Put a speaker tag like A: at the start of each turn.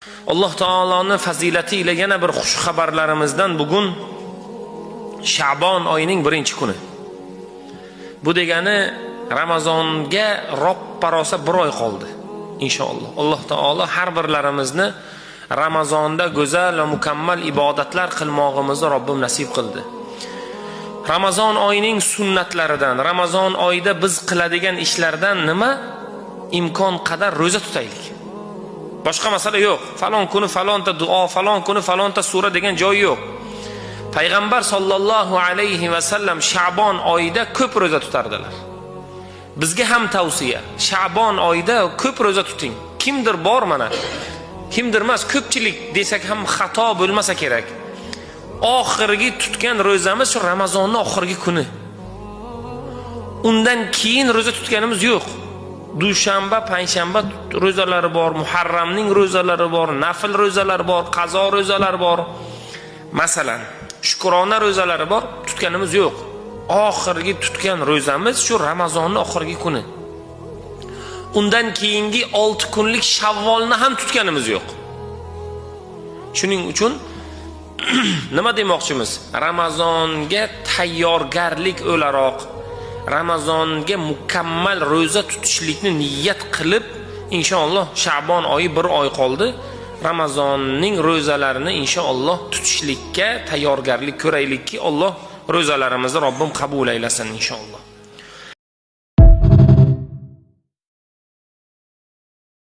A: Alloh taoloning fazilati ila yana bir xush xabarlarimizdan bugun Sha'bon oyining 1-kuni. Bu degani Ramazonga roppa-rosa 1 oy qoldi. Inshaalloh. Alloh taolo har birlarimizni Ramazonda go'zal va mukammal ibodatlar qilmog'imizni Robbim nasib qildi. Ramazon oyining sunnatlaridan, Ramazon oyida biz qiladigan ishlardan nima? Imkon qadar roza tutaylik. Boshqa masala yo'q. Falon kuni falonta duo, falon kuni falonta sura degan joy yo'q. Payg'ambar sollallohu alayhi va sallam Sha'bon oyida ko'p roza tutardilar. Bizga ham tavsiya, Sha'bon oyida ko'p roza tuting. Kimdir bor mana. Kimdir emas, ko'pchilik desak ham xato bo'lmasa kerak. Oxirgi tutgan ro'zamiz shu Ramazonning oxirgi kuni. Undan keyin roza tutganimiz yo'q. Dushanba, payshanba ro'zalari bor, Muharramning ro'zalari bor, nafl ro'zalari bor, qazo ro'zalari bor. Masalan, shukrona ro'zalari bor, tutganimiz yo'q. Oxirgi tutgan ro'zamiz shu Ramazonning oxirgi kuni. Undan keyingi 6 kunlik Shavvolni ham tutganimiz yo'q. Shuning uchun nima demoqchimiz? Ramazonga tayyorgarlik o'laroq Ramazonga mukammal roza tutishlikni niyat qilib, inshaalloh Sha'bon oyi 1 oy qoldi. Ramazonning rozalarini inshaalloh tutishlikka tayyorgarlik ko'raylikki, Alloh rozalarimizni Robbim qabul aylasin inshaalloh.